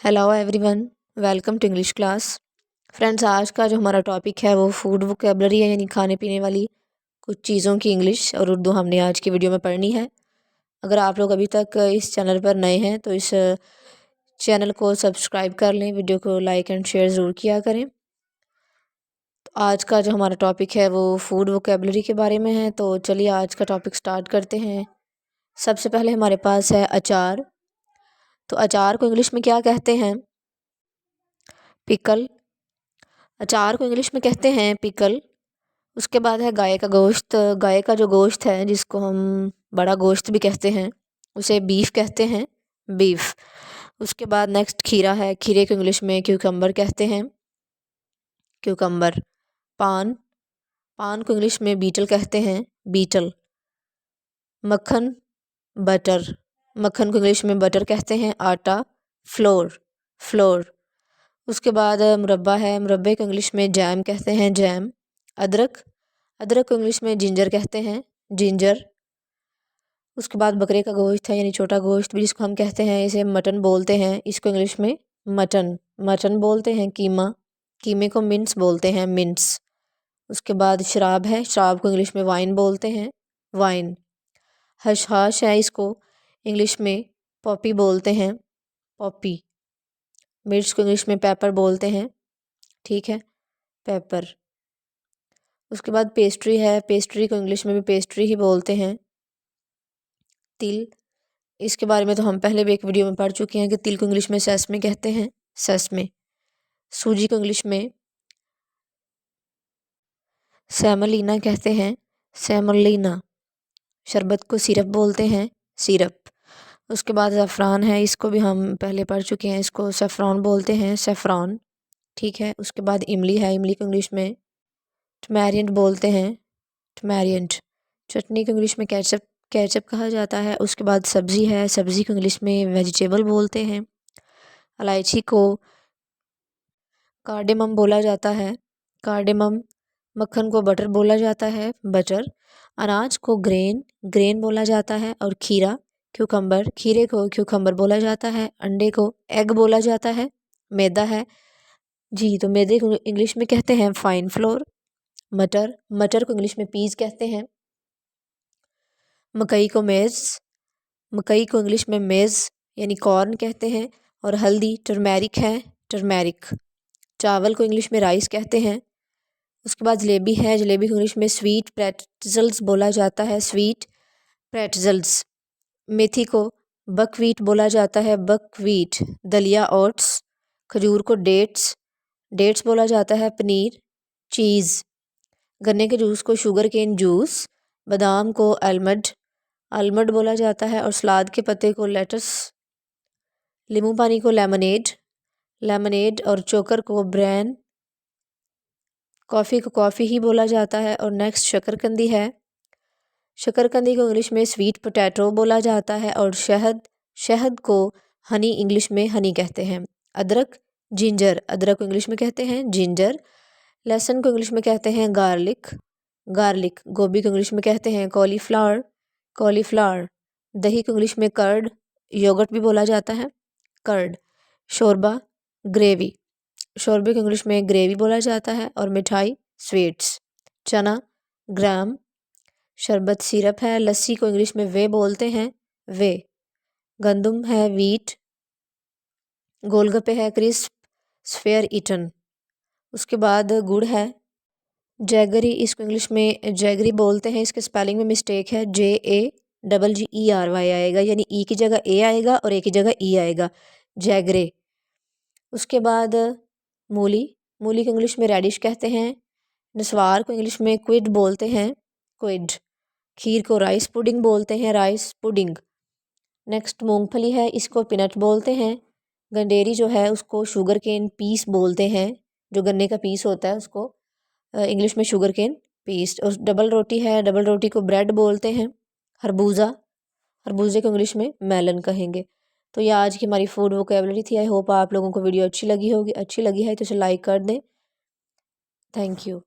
Hello everyone, welcome to English class. Friends, आज का जो हमारा टॉपिक है वो फूड वोकेबलरी है, यानी खाने पीने वाली कुछ चीज़ों की इंग्लिश और उर्दू हमने आज की वीडियो में पढ़नी है। अगर आप लोग अभी तक इस चैनल पर नए हैं तो इस चैनल को सब्सक्राइब कर लें, वीडियो को लाइक एंड शेयर ज़रूर किया करें। तो आज का जो हमारा टॉपिक है वो फूड वोकेबलरी के बारे में है। तो चलिए आज का टॉपिक स्टार्ट करते हैं। सबसे पहले हमारे पास है अचार। तो अचार को इंग्लिश में क्या कहते हैं? पिकल। अचार को इंग्लिश में कहते हैं पिकल। उसके बाद है गाय का गोश्त। गाय का जो गोश्त है, जिसको हम बड़ा गोश्त भी कहते हैं, उसे बीफ कहते हैं, बीफ। उसके बाद नेक्स्ट खीरा है। खीरे को इंग्लिश में क्यूकम्बर कहते हैं, क्यूकम्बर। पान, पान को इंग्लिश में बीटल कहते हैं, बीटल। मक्खन, बटर। मक्खन को इंग्लिश में बटर कहते हैं। आटा, फ्लोर, फ्लोर। उसके बाद मुरब्बा है। मुरब्बे को इंग्लिश में जैम कहते हैं, जैम। अदरक, अदरक को इंग्लिश में जिंजर कहते हैं, जिंजर। उसके बाद बकरे का गोश्त है, यानी छोटा गोश्त भी जिसको हम कहते हैं, इसे मटन बोलते हैं। इसको इंग्लिश में मटन, मटन बोलते हैं। कीमा, कीमे को मिन्स बोलते हैं, मिन्स। उसके बाद शराब है। शराब को इंग्लिश में वाइन बोलते हैं, वाइन। हशहाश है, इसको इंग्लिश में पॉपी बोलते हैं, पॉपी। मिर्च को इंग्लिश में पेपर बोलते हैं, ठीक है, पेपर। उसके बाद पेस्ट्री है। पेस्ट्री को इंग्लिश में भी पेस्ट्री ही बोलते हैं। तिल, इसके बारे में तो हम पहले भी एक वीडियो में पढ़ चुके हैं कि तिल को इंग्लिश में सेसमे कहते हैं, सेसमे। सूजी को इंग्लिश में सेमोलिना कहते हैं, सेमोलिना। शरबत को सिरप बोलते हैं, सिरप। उसके बाद ज़फ़रान है। इसको भी हम पहले पढ़ चुके हैं, इसको सेफ़रॉन बोलते हैं, सेफ़रॉन, ठीक है। उसके बाद इमली है। इमली को इंग्लिश में टमैरिएंट बोलते हैं, टमैरिएंट। चटनी को इंग्लिश में केचप, केचप कहा जाता है। उसके बाद सब्ज़ी है। सब्ज़ी को इंग्लिश में वेजिटेबल बोलते हैं। इलायची को कार्डेमम बोला जाता है, कार्डेमम। मक्खन को बटर बोला जाता है, बटर। अनाज को ग्रेन, ग्रेन बोला जाता है। और खीरा, क्यूकम्बर, खीरे को क्यूकम्बर बोला जाता है। अंडे को एग बोला जाता है। मैदा है जी, तो मैदे को इंग्लिश में कहते हैं फाइन फ्लोर। मटर, मटर को इंग्लिश में पीज कहते हैं। मकई को मेज़, मकई को इंग्लिश में मेज़ यानी कॉर्न कहते हैं। और हल्दी टर्मेरिक है, टर्मेरिक। चावल को इंग्लिश में राइस कहते हैं। उसके बाद जलेबी है। जलेबी को इंग्लिश में स्वीट प्रेटजल्स बोला जाता है, स्वीट प्रेटजल्स। मेथी को बकवीट बोला जाता है, बकवीट। दलिया ओट्स। खजूर को डेट्स, डेट्स बोला जाता है। पनीर, चीज़। गन्ने के जूस को शुगर केन जूस। बादाम को आलमंड, आलमंड बोला जाता है। और सलाद के पत्ते को लेटस। नींबू पानी को लेमनेड, लेमनेड। और चोकर को ब्रैन। कॉफ़ी को कॉफ़ी ही बोला जाता है। और नेक्स्ट शकरकंदी है। शकरकंदी को इंग्लिश में स्वीट पोटैटो बोला जाता है। और शहद, शहद को हनी इंग्लिश में हनी कहते हैं। अदरक, जिंजर, अदरक को इंग्लिश में कहते हैं जिंजर। लहसुन को इंग्लिश में कहते हैं गार्लिक, गार्लिक। गोभी को इंग्लिश में कहते हैं कॉलीफ्लावर, कॉलीफ्लावर। दही को इंग्लिश में कर्ड, योगर्ट भी बोला जाता है, कर्ड। शोरबा, ग्रेवी, शोरबे को इंग्लिश में ग्रेवी बोला जाता है। और मिठाई, स्वीट्स। चना, ग्राम। शरबत सिरप है। लस्सी को इंग्लिश में वे बोलते हैं, वे। गंदम है, वीट। गोलगप्पे है, क्रिस्प, स्फेयर ईटन। उसके बाद गुड़ है, जैगरी। इसको इंग्लिश में जैगरी बोलते हैं। इसके स्पेलिंग में मिस्टेक है, JAGGERY आएगा, यानी ई की जगह ए आएगा और ए की जगह ई आएगा, जैगरे। उसके बाद मूली, मूली को इंग्लिश में रेडिश कहते हैं। नसवार को इंग्लिश में क्विड बोलते हैं, क्विड। खीर को राइस पुडिंग बोलते हैं, राइस पुडिंग। नेक्स्ट मूंगफली है, इसको पीनट बोलते हैं। गंडेरी जो है उसको शुगर केन पीस बोलते हैं, जो गन्ने का पीस होता है उसको इंग्लिश में शुगर केन पीस। और डबल रोटी है, डबल रोटी को ब्रेड बोलते हैं। खरबूजा, खरबूजे को इंग्लिश में मेलन कहेंगे। तो ये आज की हमारी फूड वोकेबलरी थी। आई होप आप लोगों को वीडियो अच्छी लगी होगी। अच्छी लगी है तो इसे लाइक कर दें। Thank you.